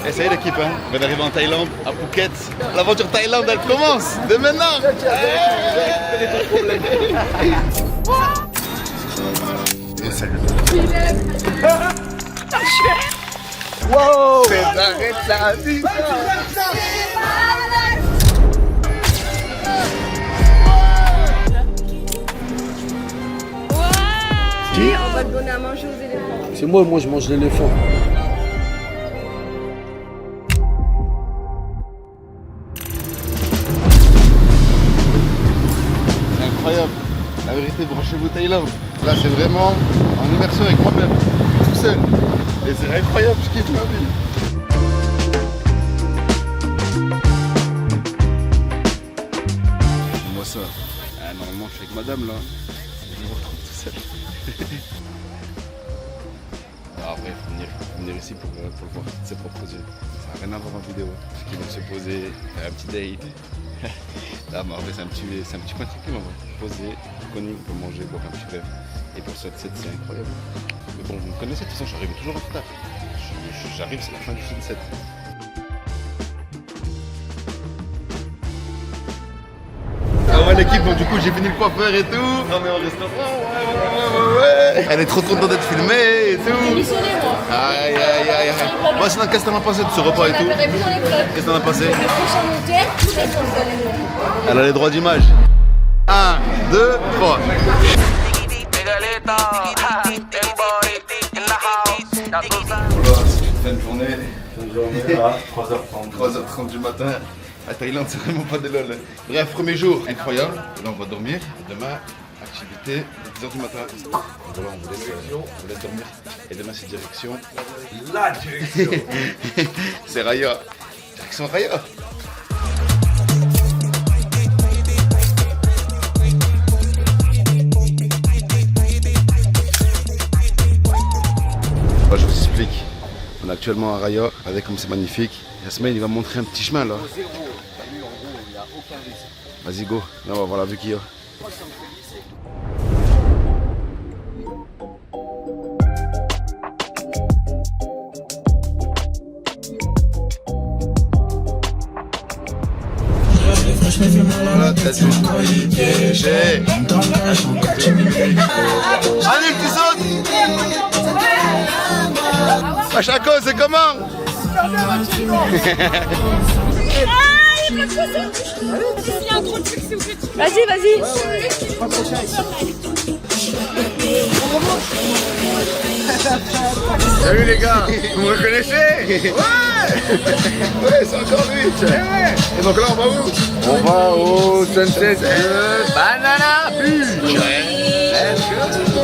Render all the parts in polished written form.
Et ça y est l'équipe, hein. On vient d'arriver en Thaïlande, à Phuket. L'aventure Thaïlande, elle commence dès maintenant. Et salut. Wow. Arrête la vie. Oui, on va te donner à manger aux éléphants. C'est moi je mange l'éléphant. C'est incroyable. La vérité, branchez-vous Thaïlande. Là, c'est vraiment en immersion avec moi-même, tout seul. Et c'est incroyable, je kiffe ma vie. Moi ça. Ah, normalement, je suis avec madame là. Je me retrouve tout seul. Ah, après, faut venir ici pour le voir de ses propres yeux. Ça n'a rien à voir en vidéo. Ils vont se poser, faire un petit date. Là, mais en vrai, c'est un petit coin tranquille en vrai. Poser, connu, on peut manger, boire un petit verre. Et pour ce sunset, c'est incroyable. Mais bon, vous me connaissez, de toute façon, j'arrive toujours en retard. J'arrive, c'est la fin du sunset. Ah ouais l'équipe, bon du coup j'ai fini le coiffeur et tout. On est au restaurant, ouais. Elle est trop contente d'être filmée et tout. Aïe aïe aïe aïe. Bon sinon qu'est-ce que t'en as pensé de ce repas et tout? Qu'est-ce que t'en as pensé? Elle a les droits d'image. 1, 2, 3. C'est une fin de journée. À 3h30 du matin. La Thaïlande, c'est vraiment pas de lol. Bref, premier jour, incroyable. Là, on va dormir. Demain, activité, 10h du matin. Voilà, on vous laisse dormir. Et demain, c'est direction. La direction. C'est Raya. Direction Raya. Bon, je vous explique. On est actuellement à Raya. Regardez comme c'est magnifique. Yasmine, il va montrer un petit chemin là. Vas-y, go. Là, on va voir la vue qu'il y a. La tête du colis piégé. Allez, tu sautes. Machako, c'est comment? Vas-y, vas-y. Salut les gars, vous me reconnaissez? Ouais. Ouais, c'est encore lui. Et donc là, on va où? On va au sunset de Banana Beach. Let's go.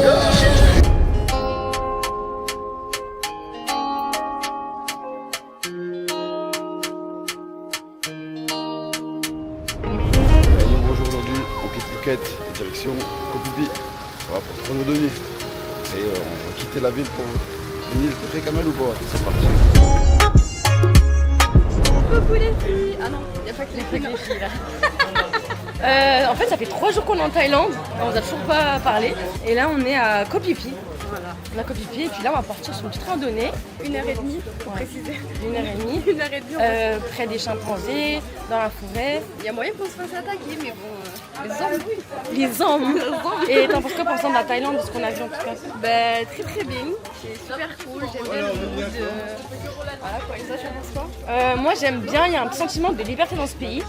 Aujourd'hui, on quitte Phuket, direction Koh Phi Phi. On va pour 3 jours de nuit. Et on va quitter la ville pour venir de Camel ou pas? C'est parti. Coucou les filles. Ah non, il n'y a pas que les filles là. En fait, ça fait 3 jours qu'on est en Thaïlande. On vous a toujours pas parlé. Et là, on est à Koh Phi Phi. Voilà. On est à Koh Phi Phi et puis là, on va partir sur une petite randonnée. 1h30 pour préciser. 1h30. 1h30. Près des chimpanzés, dans la forêt. Il y a moyen qu'on se fasse attaquer, mais bon. Les hommes. Et t'en penses quoi pour de la Thaïlande, de ce qu'on a vu en tout cas? Bah, très bien. C'est super cool. J'aime bien le mood. Voilà quoi. Et ça, tu en penses quoi? Moi, j'aime bien. Il y a un petit sentiment de liberté dans ce pays.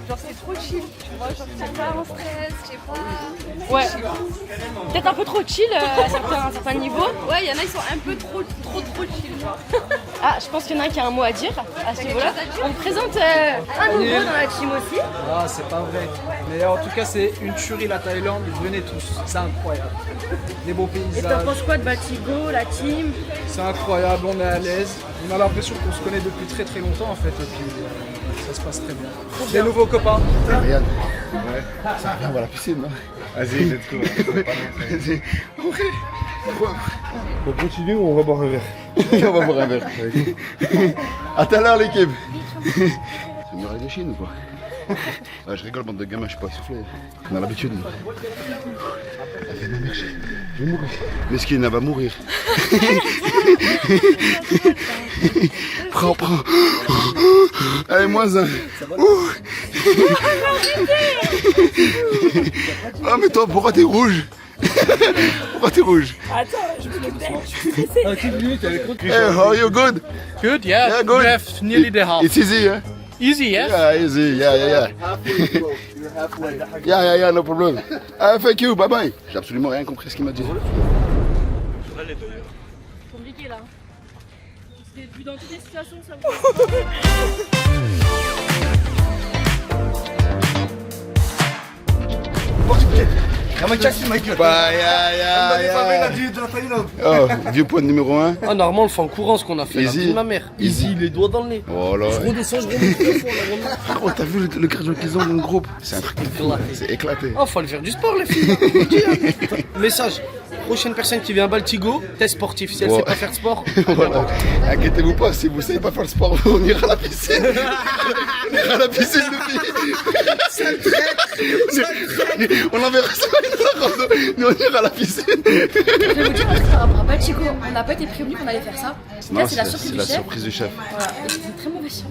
Genre, c'est trop chill. Tu vois, genre, t'es pas en stress. Je sais pas. Ouais. Peut-être un peu trop chill à un certain niveau. Ouais, il y en a, ils sont un peu trop chill, genre. Ah, je pense qu'il y en a un qui a un mot à dire à ce niveau-là. On te présente un nouveau dans la team aussi. Ah, c'est pas vrai. Mais en tout cas, c'est une tuerie la Thaïlande. Venez tous, c'est incroyable. Des beaux paysages. Et t'en penses quoi de Batigo, la team? C'est incroyable, on est à l'aise. On a l'impression qu'on se connaît depuis très longtemps en fait. Et puis ça se passe très bien. Des nouveaux copains. Regarde. Ouais. Ça va bien voir la piscine, non? Vas-y, let's go. Vas-y. On continue ou on va boire un verre? On va boire un verre. À tout à l'heure l'équipe. C'est une muraille de Chine ou quoi? Ouais, je rigole, bande de gamins, je suis pas essoufflé. On a l'habitude. Je vais mourir. Mesquine, elle va mourir. Prends. Allez, moins un. Ah, mais toi, pourquoi t'es rouge? Pourquoi t'es rouge? Attends, je me le bête. Hey, how are you? Good? Good, yeah. Yeah, good. You have nearly the half. It's easy, huh? Easy, yeah? Yeah, easy, yeah. Yeah, no problem. Thank you, bye bye. J'ai absolument rien compris à ce qu'il m'a dit. Compliqué là. C'est vu dans toutes les situations, ça Bah, Oh, vieux point numéro 1. Ah, normalement, on le fait en courant ce qu'on a fait. Easy. La vie de ma mère. Easy, les doigts dans le nez. Voilà. Je redescends, je remonte 3 fois. Oh, t'as vu le cardio qu'ils ont dans le groupe? C'est un truc de fou. C'est éclaté. Oh, faut aller faire du sport, les filles. Je vous le dis, hein. Message. Prochaine personne qui vient à Baltigo, test sportif. Si elle sait pas faire de sport, Voilà. Inquiétez-vous pas, si vous savez pas faire le sport, on ira à la piscine. On ira à la piscine, les filles. On enverra ça une rando, mais on ira à la piscine. Je vais vous dire un truc par rapport à Baltico. On n'a pas été prévenu qu'on allait faire ça. Non, Là, c'est la surprise du chef. surprise du chef. Voilà, et c'est très mauvais chien.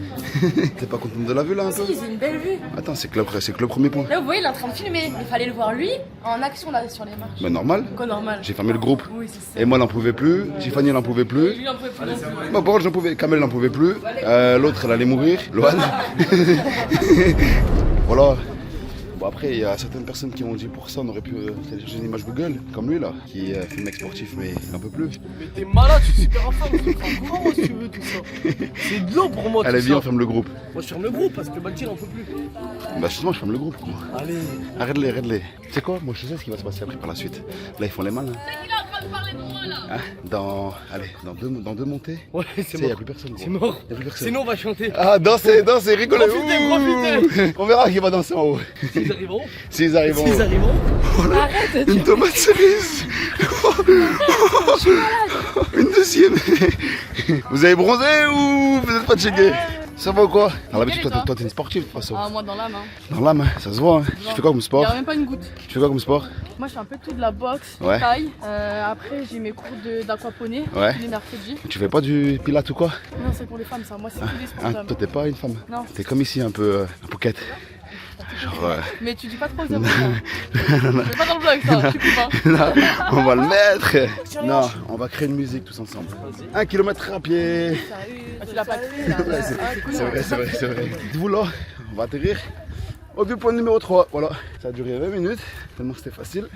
T'es pas content de la vue là un peu? Si, c'est une belle vue. Attends, c'est que le premier point. Là, vous voyez, il est en train de filmer. Il fallait le voir lui en action là sur les marches. Bah normal. Quoi, normal. J'ai fermé le groupe. Oui, c'est ça. Et moi, elle n'en pouvait plus. Tiffany, elle n'en pouvait plus. Lui, il en pouvait plus non plus. Bon, bon, j'en pouvais. Kamel n'en pouvait plus. L'autre, elle allait mourir. Loane. Voilà. Bon, après, il y a certaines personnes qui ont dit pour ça, on aurait pu télécharger une image Google, comme lui là, qui fait le mec sportif, mais il n'en peut plus. mais t'es malade, je suis super en forme. Je te en courant, si tu veux, tout ça. C'est de l'eau pour moi, tout Allez, ça. viens, on ferme le groupe. Moi, je ferme le groupe parce que Balti, on peut plus. Bah, justement, je ferme le groupe. Allez. Arrête-les. Tu sais quoi? Moi, je sais ce qui va se passer après par la suite. Là, ils font les malins. Hein, dans deux montées. Ouais, Tu c'est sais, il n'y a mort. plus personne. Gros. C'est mort. Y a plus personne. Sinon, on va chanter. Ah, dansez, rigolez. Profitez. Ouh. On verra qui va danser en haut. S'ils arriveront. S'ils arrivent en haut. S'ils arriveront. Arrête, Une tomate cerise. Une deuxième. Vous avez bronzé ou vous êtes pas checké? Ça va ou quoi? Alors d'habitude, toi t'es une sportive de toute façon. Ah, moi dans l'âme. Dans l'âme, hein, ça se voit. Hein. Tu fais quoi comme Il sport? n'y a même pas une goutte. Tu fais quoi comme sport? Moi, je fais un peu tout de la boxe, Ouais. de taille. Après, j'ai mes cours d'aquaponie Ouais. tous les mercredis. Tu fais pas du pilates ou quoi? Non, c'est pour les femmes, ça. Moi, c'est tous les sports Hein, d'hommes. toi t'es pas une femme. Non. T'es comme ici un peu un pouquette. Genre Mais tu dis pas trop aux hommes. C'est pas dans le vlog, ça. Tu peux pas. là, on va le mettre. Non, on va créer une musique tous ensemble. 1 kilomètre à pied. Ah, tu l'as pas créé, là. C'est vrai. Dites-vous là, on va atterrir au vieux point numéro 3. Voilà, ça a duré 20 minutes, tellement c'était facile.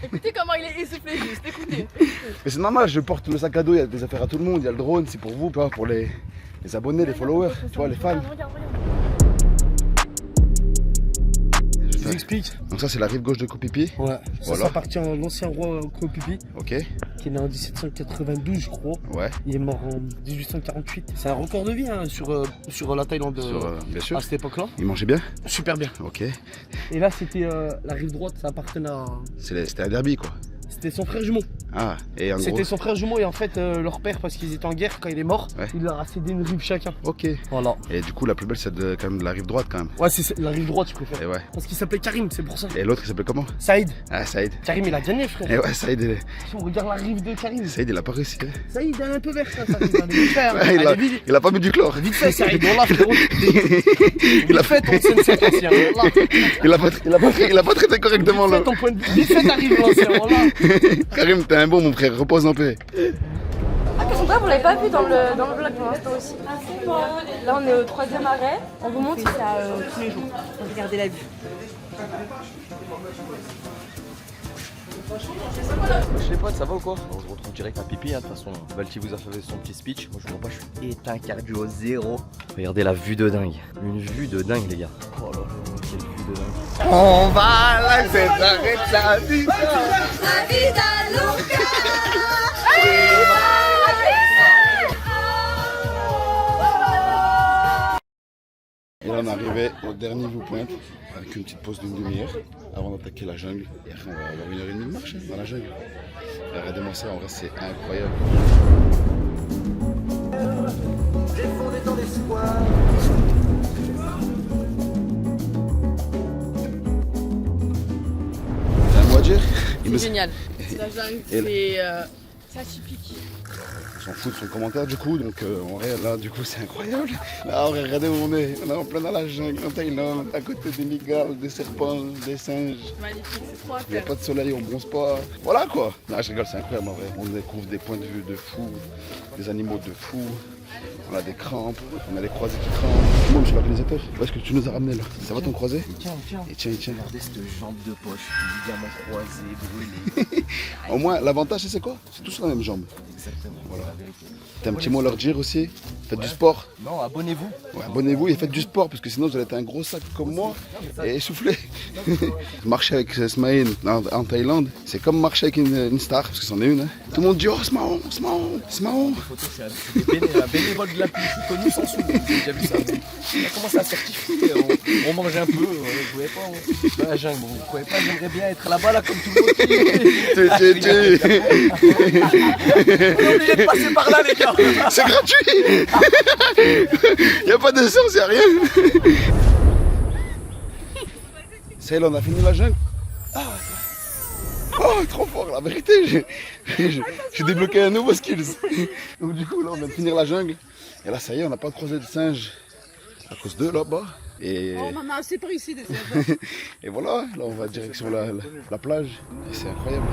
Écoutez comment il est essoufflé, juste écoutez. Mais c'est normal, je porte le sac à dos, il y a des affaires à tout le monde, il y a le drone, c'est pour vous, tu vois, pour les abonnés, les followers, tu vois, les fans. Regarde. Je vous explique. Donc ça c'est la rive gauche de Kopipi. Ouais. Ça, Voilà. ça appartient à l'ancien roi Kopipi, Ok, qui est né en 1792, je crois. ouais, Il est mort en 1848. C'est un record de vie hein, sur la Thaïlande bien sûr. à cette époque-là. Il mangeait bien. Super bien. Ok, Et là, c'était la rive droite, ça appartenait à. c'était un derby quoi. C'était son frère jumeau. Ah, et en gros. C'était son frère jumeau et en fait, leur père, parce qu'ils étaient en guerre, quand il est mort, Ouais. il leur a cédé une rive chacun. Ok. Voilà. Et du coup la plus belle c'est quand même de la rive droite quand même. Ouais, c'est la rive droite, je préfère. Et ouais. Parce qu'il s'appelait Karim, c'est pour ça. Et l'autre il s'appelait comment? Saïd. Ah Saïd. Karim, il a gagné, frère. Et ouais, Saïd, Si on regarde la rive de Karim, Saïd il a pas réussi. Hein. Saïd, elle est un peu vert, ça rive. Elle est vite fait, hein. Ouais, Elle est vite. il a pas mis du chlore. Vite fait, Saïd, on l'a, frérot. Il a Vite fait, ton sensei, l'ancien. Voilà. Il a pas traité correctement Vite là. fait, ton point de vue. Vite fait, t'arrives, l'ancien. Voilà. Karim, t'es un bon mon frère, repose en paix. Ah, Cassandra, vous l'avez pas vu dans le vlog pour l'instant aussi. Là, on est au 3e arrêt. On vous montre ça tous les jours. Regardez la vue. Les potes, ça va ou quoi? On se retrouve direct à Pipi, hein. De toute façon, Balti vous a fait son petit speech. Moi, je vous vois pas, je suis éteint, cardio zéro. Regardez la vue de dingue. Une vue de dingue, les gars. Oh là là, quelle vue de dingue. On va la fête, arrête la vie. Et là on est arrivé au dernier viewpoint avec une petite pause d'une demi-heure avant d'attaquer la jungle. Et après on va avoir 1h30 de marche hein, dans la jungle. Et regardez-moi ça, en vrai c'est incroyable. Mais génial. La jungle, c'est atypique. On s'en fout de son commentaire du coup, donc en vrai là du coup c'est incroyable. Là regardez où on est en plein dans la jungle, en Thaïlande, à côté des migales, des serpents, des singes. Magnifique, c'est trop à Il n'y a faire. pas de soleil, on bronze pas. Voilà quoi. Non, je rigole, c'est incroyable en vrai. On découvre des points de vue de fou, des animaux de fou. On a des crampes, on a les croisés qui crampent. Moi, monsieur l'organisateur, où est-ce que tu nous as ramené là? Ça va ton croisé? Tiens. Et tiens. Regardez cette jambe de poche, ligaments croisés, brûlés. Au moins, l'avantage, c'est quoi? C'est tous la même jambe. Exactement, voilà la vérité. T'as un petit mot à leur dire aussi? Faites du sport. Non, abonnez-vous. Ouais, abonnez-vous et faites du sport parce que sinon vous allez être un gros sac comme moi et essoufflé. Marcher avec Smaïn en Thaïlande, c'est comme marcher avec une star parce que c'en est une. Hein. Tout le monde dit oh c'est marrant. Les photos, c'est un bénévole de la pluie qui connu sans sous. J'ai déjà vu ça. On a commencé à certifier, on mangeait un peu, on jouait pas dans la jungle. Vous ne pouvez pas, j'aimerais bien être là-bas là comme tout le monde. On est obligé de passer par là les gars. C'est gratuit. Il n'y a pas de sens, il n'y a rien. Ça y est, là, on a fini la jungle. Oh, trop fort, la vérité. J'ai débloqué un nouveau skills. Donc du coup, là, on vient de finir la jungle. Et là, ça y est, on n'a pas croisé de singes à cause d'eux là-bas. Et... Oh, on en a assez par ici des singes. Et voilà, là, on va direction la plage. Et c'est incroyable.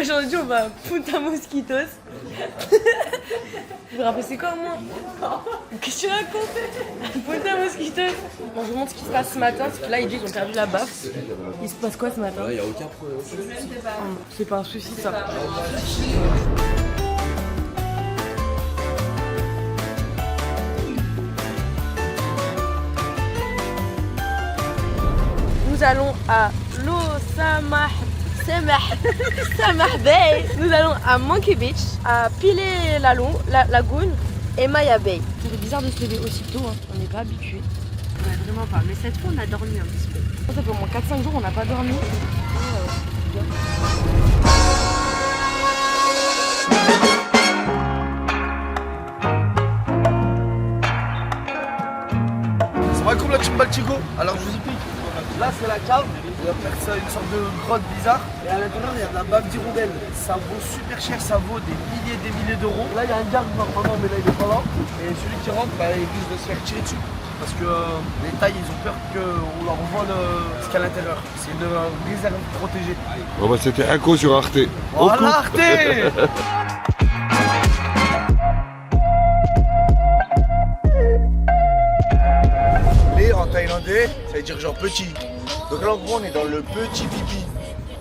Aujourd'hui, on va à Punta Mosquitos. Vous vous rappelez c'est quoi moi? Qu'est-ce que tu racontes? Punta Mosquitos. Bon, je vous montre ce qui se passe ce matin, parce que là, ils ont perdu la baffe. Il se passe quoi ce matin? Il n'y a aucun problème. C'est pas un souci ça. Nous allons à l'eau Samah Bay. Nous allons à Monkey Beach, à Pile Lagoon et Maya Bay. C'est bizarre de se lever aussitôt, hein. On n'est pas habitué. Ouais, vraiment pas. Mais cette fois, on a dormi un petit peu. Ça fait au moins 4-5 jours, on n'a pas dormi. Ça va comme la team Baltigo. Alors je vous y pique. Là c'est la cave, on va faire ça une sorte de grotte bizarre. Et à l'intérieur il y a de la bave d'hirondelle. Ça vaut super cher, ça vaut des milliers d'euros. Là il y a un garde normalement mais là il est pas là. Et celui qui rentre bah, il risque de se faire tirer dessus. Parce que les Thaïs ils ont peur qu'on leur vole ce qu'il y a à l'intérieur. C'est une réserve protégée. Bon bah c'était Inco sur Arte. Voilà Arte. En thaïlandais, ça veut dire genre petit. Donc là en gros on est dans le petit pipi.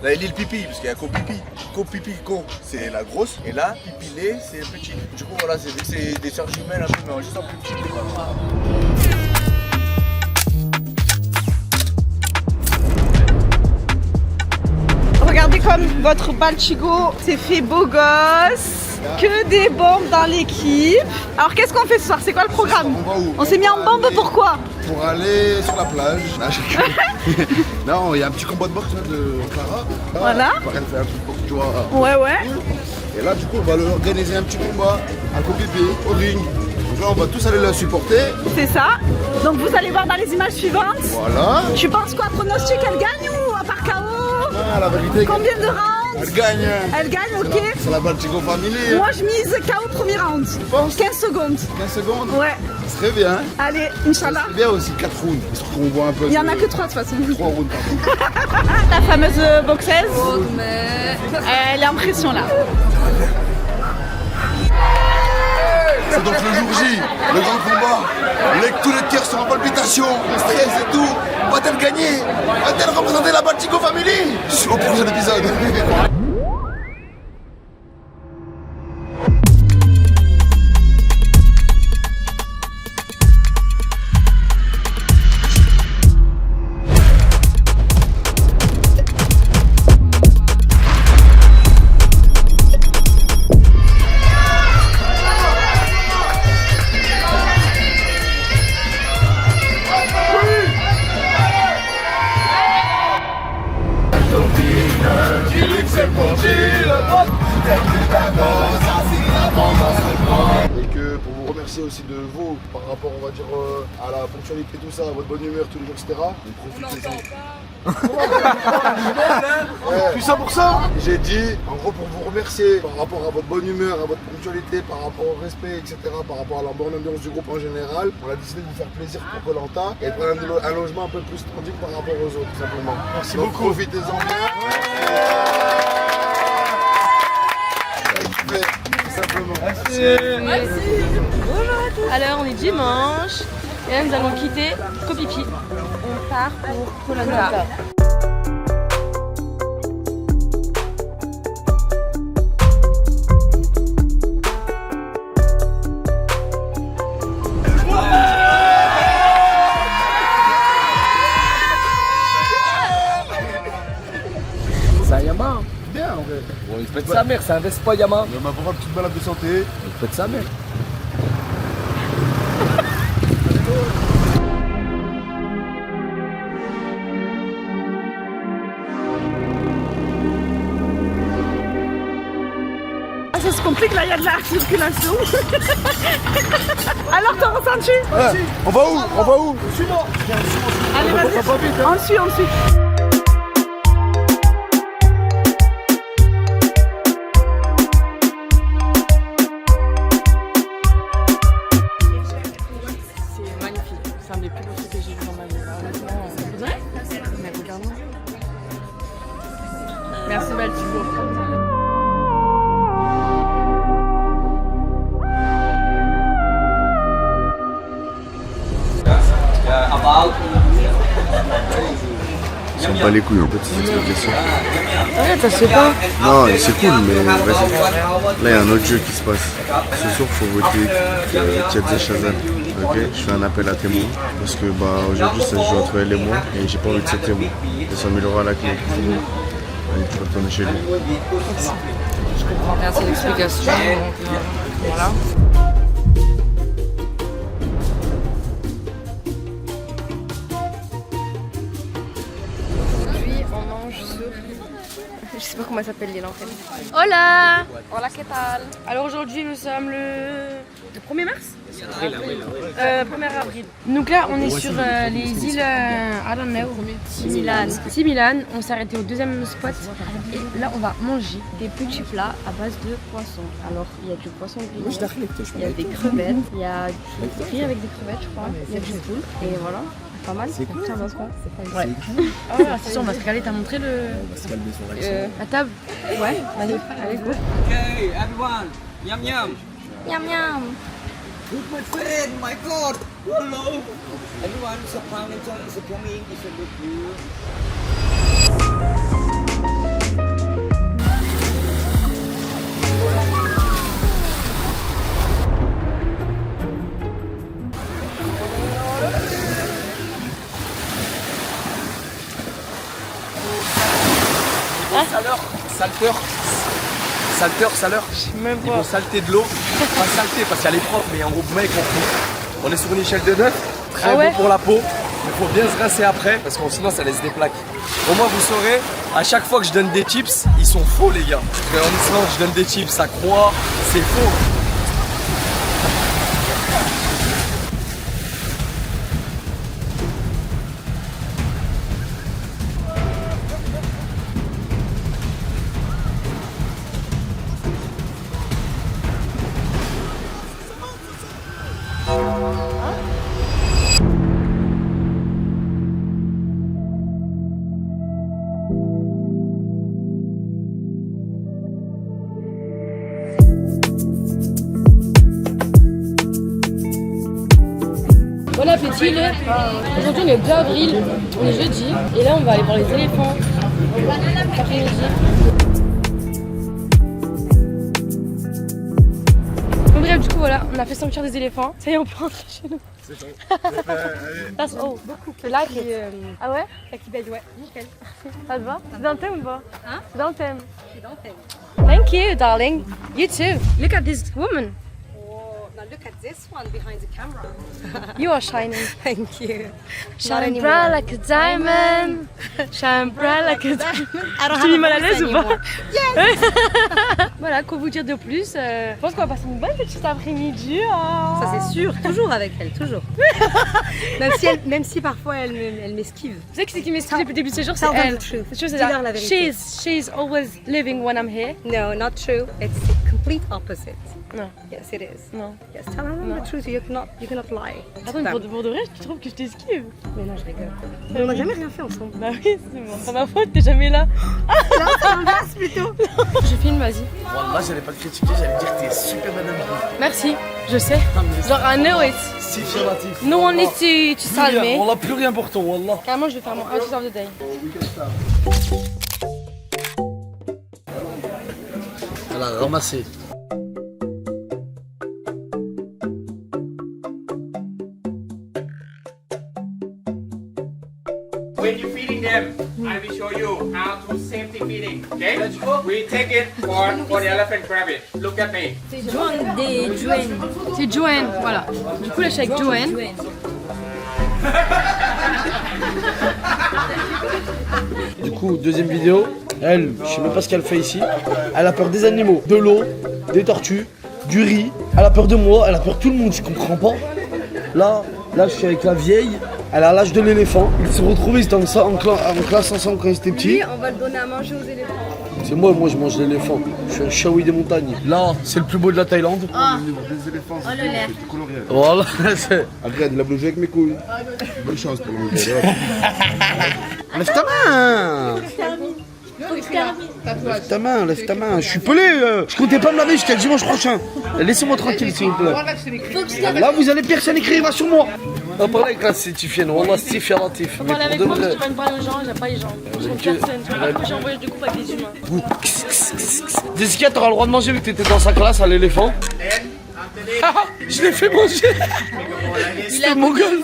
Là il est le pipi, parce qu'il y a ko pipi. Ko pipi, ko c'est la grosse. Et là, pipilé c'est le petit. Du coup voilà, c'est des sœurs jumelles un peu, mais juste en plus petit. Regardez comme votre Baltigo s'est fait beau gosse. Que des bombes dans l'équipe. Alors qu'est-ce qu'on fait ce soir? C'est quoi le programme? On va où? On s'est mis en bombe pourquoi? Pour aller sur la plage. Non, il y a un petit combat de boxe là, de Clara. Voilà. Elle fait un truc boxe, tu vois. Ouais. Et là, du coup, on va leur organiser un petit combat à Kopipi, au ring. Donc là, on va tous aller la supporter. C'est ça. Donc vous allez voir dans les images suivantes. Voilà. Tu penses quoi? Pronostic, elle gagne ou à part KO? Ah, la vérité. Combien de rounds? Elle gagne. Elle gagne, ok. C'est la Baltigo Family. Moi je mise KO premier round. penses? 15 secondes. 15 secondes. Ouais. Ce serait bien. Allez, Inch'Allah. C'est bien aussi 4 rounds. Histoire qu'on voit un peu. Il y en a que 3 de toute façon. 3 rounds, pardon. La fameuse boxeuse. Elle est en pression là. C'est donc le jour J, le grand combat. Tous les cœurs sont en palpitation, le stress et tout. Va-t-elle gagner? Va-t-elle représenter la Baltigo Family? Au prochain épisode. et que pour vous remercier aussi de vous par rapport, on va dire, à la ponctualité, tout ça, à votre bonne humeur tous les jours, etc. Donc profitez-en. Tout ça pour ça. J'ai dit, en gros, pour vous remercier par rapport à votre bonne humeur, à votre ponctualité, par rapport au respect, etc., par rapport à la bonne ambiance du groupe en général, on a décidé de vous faire plaisir pour Koh-Lanta et de prendre un logement un peu plus standard par rapport aux autres, tout simplement. Merci beaucoup. Profitez-en bien. Tout simplement. Merci. Bonjour à tous. Alors on est dimanche et là nous allons quitter Koh Phi Phi. On part pour Koh-Lanta. C'est un Yamaha. Bien en vrai. Bon, il pète sa mère, c'est un Vespa Yamaha. On va prendre une petite balade de santé. Il pète sa mère. Ça se complique là, il y a de la circulation. Alors t'en ressens-tu? On va où? On va où? Suis-moi. Allez vas-y, on suit, on suit. C'est magnifique, c'est un des plus beaux trucs que j'ai vu dans ma vie. Honnêtement, c'est vrai? Mais regarde-moi. Merci Baltigo. Ils sont pas les couilles en fait, c'est cette explication. Ouais, ça se fait pas. Non, c'est cool, mais vas-y. Là, il y a un autre jeu qui se passe. Ce soir, il faut voter Tiadze Shazam. Ok, je fais un appel à témoins parce que aujourd'hui, ça se joue entre elle et moi et j'ai pas envie de ser témoin. Et 100 000 € à la clé. Allez, tu vas retourner chez lui. Je comprends rien, c'est l'explication. Voilà. Aujourd'hui, on mange sur... Je sais pas comment ça s'appelle l'île en fait. Hola! Hola, ¿qué tal? Alors aujourd'hui, nous sommes le 1er mars? 1er avril. Donc là, on est sur les îles, I don't know, Similan. On s'est arrêté au deuxième spot et là, on va manger des petits plats à base de poisson. Alors, il y a du poisson grillé, il y a des crevettes, il y a du riz avec des crevettes, je crois, il y a du poulpe et voilà. Pas mal. C'est cool. Ça va se faire. Ouais. Ah ouais, c'est sûr, on va se regarder. T'as montré le. On va se calmer sur la table. Ouais. Allez, allez, go. Okay, everyone, yum yum. Miam miam. Look my friend, my God. Hello. Everyone, support me. It's a good view. Salteur. Même Ils vont salter de l'eau. Pas salter parce qu'il y a les profs, mais en gros, mec, on est sur une échelle de 9. Très bon pour la peau. Il faut bien se rincer après parce que sinon ça laisse des plaques. Au moins, vous saurez, à chaque fois que je donne des tips, ils sont faux, les gars. Parce qu'en Islande, je donne des tips, ça croit, c'est faux. Bon appétit, aujourd'hui on est le 2 avril, on est jeudi, et là on va aller voir les éléphants cet après-midi. Bon bref, du coup voilà, on a fait sanctuaire des éléphants, ça y est on peut rentrer chez nous. C'est ça. That's all. Beaucoup. C'est là qui... Ah ouais? Là qui baise, ouais, nickel. Ça te va? C'est dans le thème ou pas? Hein? C'est dans le thème. C'est dans le thème. Thank you, darling. You too. Look at this woman. Now look at this one behind the camera. You are shining. Thank you. Shine bright like a diamond. Shine bright like a diamond. Tu mis mal à l'aise ou pas? Yes. Voilà, quoi vous dire de plus? Je pense qu'on va passer une bonne petite après-midi. Oh. Ça c'est sûr, toujours avec elle, toujours. même si parfois elle m'esquive. Vous savez qui c'est qui m'explique depuis le début de ce jour? C'est Tell them elle. the truth. C'est chose, Dis-leur la vérité. she's always living when I'm here. No, not true. It's the complete opposite. Non. Yes, it is. Non. Yes, tell them the truth. You cannot lie. Attends, pour de vrai, tu trouves que je t'esquive? Mais non, je rigole. Mais on n'a jamais rien fait ensemble. Bah oui, c'est bon. C'est ma faute, t'es jamais là. Là, c'est l'inverse plutôt. Je filme, vas-y. Wallah, j'allais pas te critiquer, j'allais dire que t'es super madame. Merci, je sais. Genre, I know it. Si relatif. No one needs to salve me. On a plus rien pour toi, Wallah. Carrément, je vais faire mon outfit of the day. Elle a ramassé. When you're feeding them, I will show you how to safety feeding. Okay? We take it for the elephant. Grab it. Look at me. C'est Joanne, voilà. Du coup, là, je suis avec Joanne. Du coup, deuxième vidéo, elle, je sais même pas ce qu'elle fait ici. Elle a peur des animaux, de l'eau, des tortues, du riz. Elle a peur de moi, elle a peur de tout le monde, je comprends pas. Là, je suis avec la vieille, elle a l'âge de l'éléphant. Ils se retrouvent, ils étaient en classe ensemble quand ils étaient petits. Oui, on va le donner à manger aux éléphants. C'est moi je mange l'éléphant. Je suis un chaoui des montagnes. Là, c'est le plus beau de la Thaïlande. Des éléphants, Oh, le lait. c'est colorié. Voilà, c'est... Regarde, il a bougé avec mes couilles. Bonne chance pour l'enlever. Lève ta main! Lève ta main. Je suis pelé. Je comptais pas me laver jusqu'à dimanche prochain. Laissez-moi tranquille, s'il vous plaît. Là, vous allez personne écrira sur moi. On va parler avec la certifiée. Wallah, certifié relatif. Faut parler avec moi parce que tu vas me parler aux gens, j'aime pas les gens. Je suis une personne. Tu vois, moi j'ai un voyage de groupe avec des humains. Jessica, t'auras le droit de manger vu que t'étais dans sa classe à l'éléphant. Je l'ai fait manger. C'était mon gueule.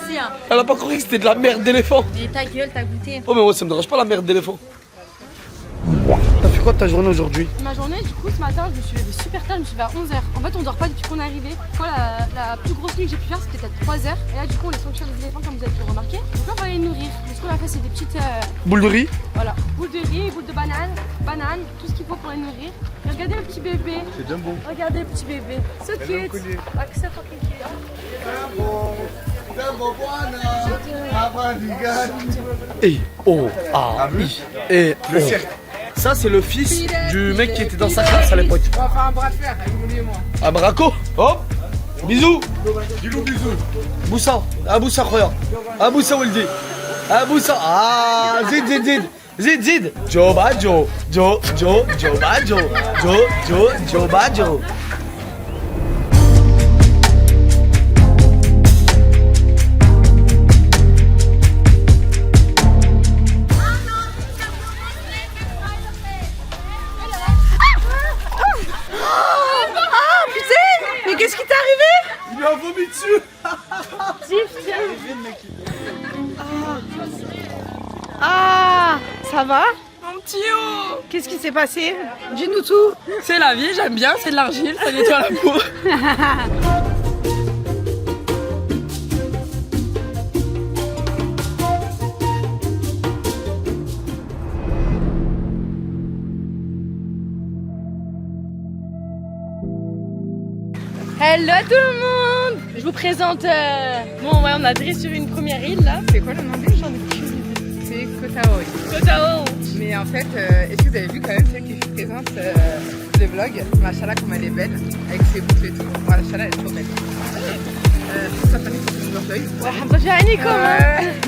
Elle a pas cru que c'était de la merde d'éléphant. Et ta gueule, t'as goûté. Oh mais moi ça me dérange pas la merde d'éléphant. T'as fait quoi de ta journée aujourd'hui? Ma journée, du coup, ce matin, je me suis levée super tard, je me suis levée à 11h. En fait, on dort pas depuis qu'on est arrivé. Quoi, la plus grosse nuit que j'ai pu faire, c'était peut-être 3h. Et là, du coup, on est sanctuaires des éléphants, comme vous avez pu remarquer. Donc là, on va aller les nourrir. Donc, ce qu'on a fait, c'est des petites. Boule de riz? Voilà, boules de riz, boules de banane, tout ce qu'il faut pour les nourrir. Et regardez le petit bébé. C'est bien bon. Regardez le petit bébé. So cute. Like, so fucking cute. Et oh, ah, oui. Et le cirque. Ça, c'est le fils du mec qui était dans sa classe à l'époque. On va faire un bras de fer avec vous et moi. Ah, Braco. Hop. Bisous. Bisous. Boussa. Ah, Boussa, khoya. Ah, Boussa, Waldi. Ah, Boussa. Ah, Zid. Joe Bajo. Joe Bajo. Joe Bajo. Mais qu'est-ce qui t'est arrivé? Il lui a vomi dessus. Ah, ça va? Mon petit haut. Qu'est-ce qui s'est passé? Dis-nous tout. C'est la vie, j'aime bien, c'est de l'argile, ça nettoie la peau. Hello tout le monde! Je vous présente. Bon, ouais, on a atterri sur une première île là. C'est quoi le nom des gens? C'est Kotaoi. Kotao! Mais en fait, est-ce que vous avez vu quand même celle qui se présente le vlog? Machallah, comme elle est belle, avec ses boucles et tout. Machallah, elle est trop belle. Toute sa famille, c'est une orgueil. Ouais, Hamza Fiani comment?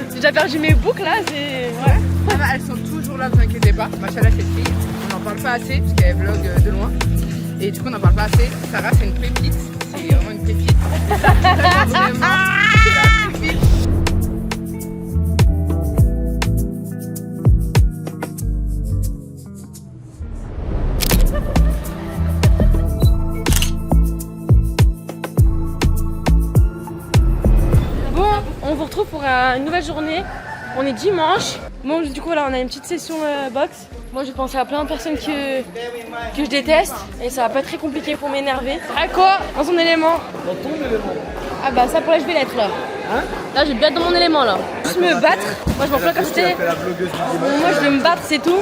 J'ai déjà perdu mes boucles là, c'est. Ouais. Ça va, elles sont toujours là, vous inquiétez pas. Machallah, cette fille, on n'en parle pas assez, parce qu'elle vlog de loin. Et du coup, on n'en parle pas assez. Sarah, c'est une pépite. C'est vraiment une pépite. Vraiment, c'est la pépite. Bon, on vous retrouve pour une nouvelle journée. On est dimanche. Bon, du coup, là, on a une petite session boxe. Moi, j'ai pensé à plein de personnes que je déteste et ça va pas être très compliqué pour m'énerver. À quoi? Dans son élément. Dans ton élément. Ah bah ça pour là je vais l'être là. Hein? Là je vais bien être dans mon élément là. Juste me battre. Moi je m'en fous comme c'était. Moi je vais me battre c'est tout.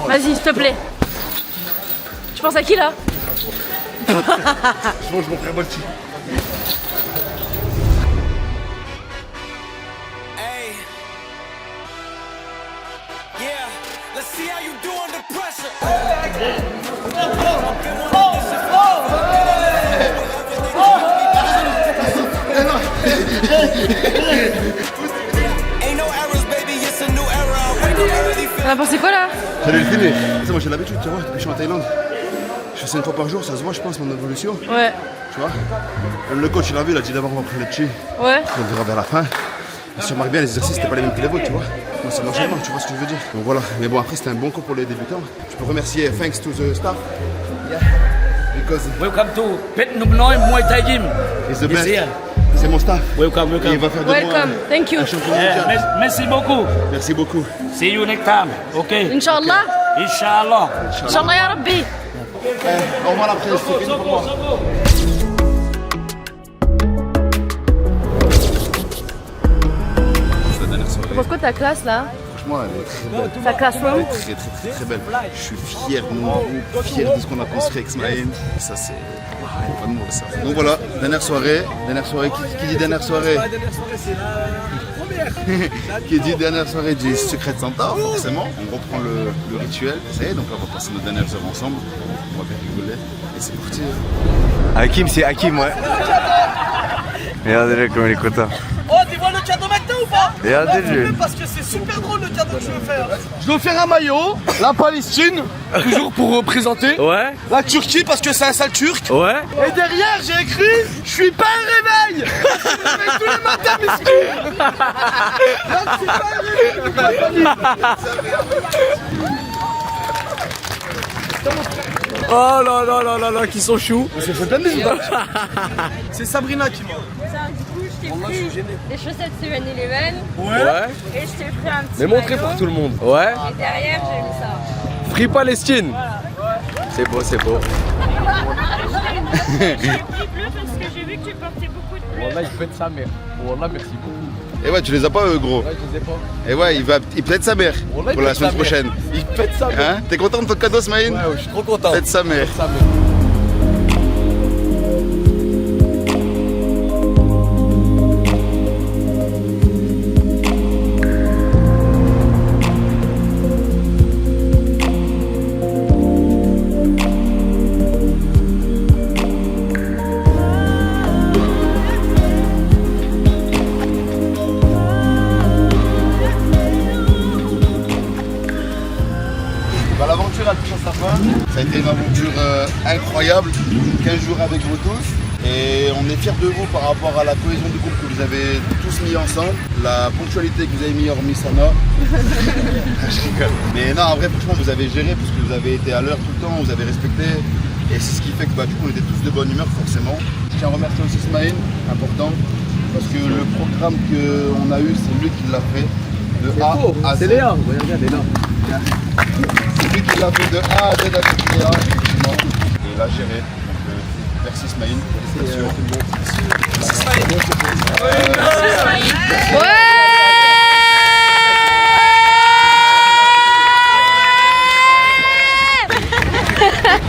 Vas-y s'il te plaît. Tu penses à qui là? Je mange mon frère Balti. T'en as pensé quoi là? J'allais le filmer. Moi j'ai l'habitude, tu vois, depuis que je suis en Thaïlande. Je fais 5 fois par jour, ça se voit je pense mon évolution. Ouais. Tu vois. Même le coach il a vu, il a dit d'abord on va prendre le chi. Ouais. On verra vers la fin. Et si tu remarques bien les exercices c'était pas les mêmes que les vôtres, tu vois. Moi c'est l'enchaînement, tu vois ce que je veux dire. Donc voilà, mais bon après c'était un bon cours pour les débutants. Je peux remercier thanks to the staff. Yeah. Because Welcome to Pet Noob Noi Muay Thai Gym. it's the best. C'est mon staff. Welcome, Et il va faire de moi Welcome, thank you. un champion mondial. Merci beaucoup. Merci beaucoup. See you next time. Ok. Inch'Allah. Inch'Allah. Inch'Allah ya Rabbi. Au revoir la presse, c'est fini pour moi. Tu penses quoi de ta classe là? Franchement, elle est très belle. Ta classroom? Très belle. Je suis fier de mon groupe, fier de ce qu'on a construit avec Smaïn. Ça, c'est pas de mots, ça. Donc voilà, dernière soirée. Qui dit dernière soirée? Qui dit dernière soirée dit Secret Santa, forcément. On reprend le rituel. Ça y est, donc là, on va passer nos dernières heures ensemble. On va bien rigoler. Et c'est parti. Hakim, c'est Hakim, ouais. Regardez-le comme il est content. Oh, tu vois le cadeau maintenant ou pas? Regardez-le. Parce que c'est super drôle le cadeau que je veux faire. Je vais faire un maillot, la Palestine, toujours pour représenter. Ouais. La Turquie parce que c'est un sale turc. Ouais. Et derrière j'ai écrit, je suis pas un réveil. Je me réveille tous les matins, miskin. Là, je suis pas un réveil. Oh là là là là là, qui sont choux. C'est fait plein de bisous. C'est Sabrina qui m'a. Du coup, je t'ai pris des chaussettes 7-Eleven. Ouais. Et je t'ai pris un petit Mais montrez maillot. pour tout le monde. Ouais. Et derrière, j'ai mis ça. Free Palestine. C'est beau, c'est beau. J'ai pris bleu parce que j'ai vu que tu portais beaucoup de bleu. Wallah, il pète sa mère. Wallah, merci beaucoup. Et ouais, tu les as pas eux, gros. Ouais, je les ai pas. Et ouais, il pète sa mère Wallah, il pour la pète sa semaine mère. prochaine. Il pète sa mère. Hein? T'es content de ton cadeau, Smaïn? Ouais, je suis trop content. Pète sa mère. Sa mère. Bah, l'aventure elle touche à sa fin. Ça a été une aventure incroyable, 15 jours avec vous tous. Et on est fiers de vous par rapport à la cohésion du groupe que vous avez tous mis ensemble. La ponctualité que vous avez mis hormis Sana. Je rigole. Mais non, en vrai, franchement, vous avez géré parce que vous avez été à l'heure tout le temps, vous avez respecté. Et c'est ce qui fait que du coup, on était tous de bonne humeur forcément. Je tiens à remercier aussi Smaïn, important. Parce que le programme qu'on a eu, c'est lui qui l'a fait. De A à Z. C'est Léa. Regarde, Léa. C'est lui qui l'a fait de A à Z avec Léa, effectivement. Et il a géré. Donc, merci Smaïn. Félicitations. Merci Smaïn. Ouais.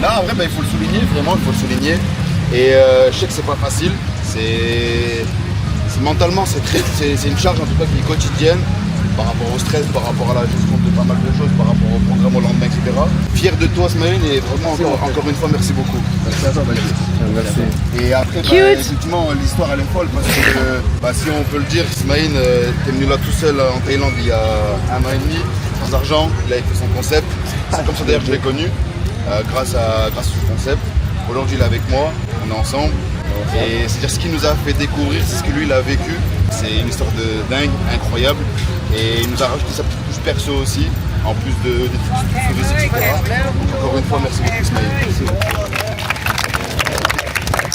Là, en vrai, il faut le souligner, vraiment, il faut le souligner. Et je sais que c'est pas facile. Mentalement, c'est une charge en tout cas qui est quotidienne par rapport au stress, par rapport à la gestion de pas mal de choses, par rapport au programme au lendemain, etc. Fier de toi, Smaïn, et vraiment encore une fois, merci beaucoup. Merci à toi, merci. Et après, effectivement, l'histoire elle est folle parce que si on peut le dire, Smaïn, t'es venu là tout seul en Thaïlande il y a 1 an et demi, sans argent, il avait fait son concept. C'est comme ça d'ailleurs que je l'ai connu, grâce à ce concept. Aujourd'hui, il est avec moi, on est ensemble. Et c'est-à-dire ce qu'il nous a fait découvrir, c'est ce que lui il a vécu. C'est une histoire de dingue, incroyable. Et il nous a rajouté sa petite couche perso aussi, en plus des trucs touristes, etc. Donc encore une fois, merci beaucoup Smaïn.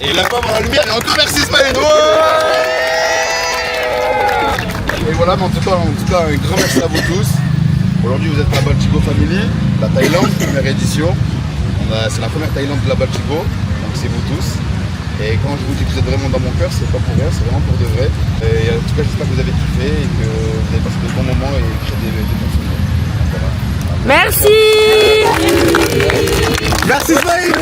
Et la femme à la lumière, et encore merci Smaïn. Et voilà, mais en tout cas, un grand merci à vous tous. Aujourd'hui, vous êtes à la Balchigo Family, la Thaïlande, première édition. C'est la première Thaïlande de la Balchigo, donc c'est vous tous. Et quand je vous dis que vous êtes vraiment dans mon cœur, c'est pas pour rien, c'est vraiment pour de vrai. Et en tout cas, j'espère que vous avez kiffé et que vous avez passé de bons moments et créé des bons souvenirs. Voilà. Merci. Merci Ismaïl.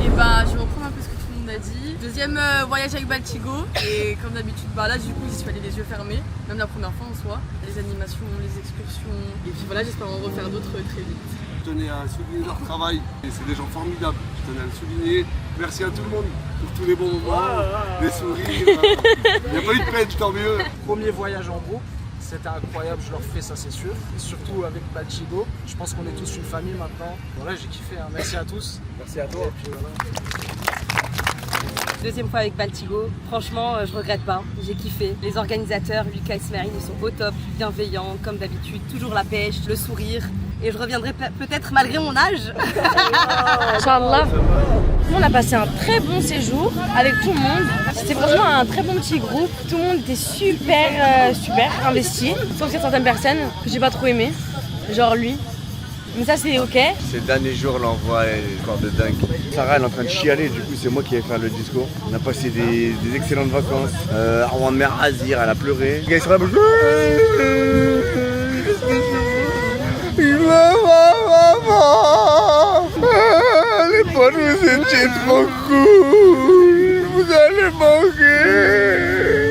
Et bah je vais reprendre un peu ce que tout le monde a dit. Deuxième voyage avec Baltigo et comme d'habitude bah là du coup j'y suis allée les yeux fermés, même la première fois en soi. Les animations, les excursions et puis voilà j'espère en refaire d'autres très vite. Je tenais à souligner leur travail et c'est des gens formidables. Je tenais à le souligner. Merci à tout le monde pour tous les bons moments, les sourires. Il n'y a pas eu de peine, tant mieux. Premier voyage en groupe, c'était incroyable, je leur fais ça c'est sûr. Et surtout avec Baltigo, je pense qu'on est tous une famille maintenant. Voilà, j'ai kiffé, hein. Merci à tous. Merci à toi. Et puis, voilà. Deuxième fois avec Baltigo, franchement je regrette pas, j'ai kiffé. Les organisateurs, Lucas et Smerine, ils sont au top, bienveillants comme d'habitude, toujours la pêche, le sourire. Et je reviendrai peut-être malgré mon âge. Inch'Allah. On a passé un très bon séjour avec tout le monde. C'était franchement un très bon petit groupe. Tout le monde était super investi. Sauf certaines personnes que j'ai pas trop aimé. Genre lui. Mais ça c'est ok. Ces derniers jours, l'envoi est encore de dingue. Sarah elle est en train de chialer, du coup c'est moi qui vais faire le discours. On a passé des excellentes vacances. Arwan Mer Azir, elle a pleuré. Le gars il se rappelle. Maman, les potes, vous étiez trop cool. Vous allez manquer.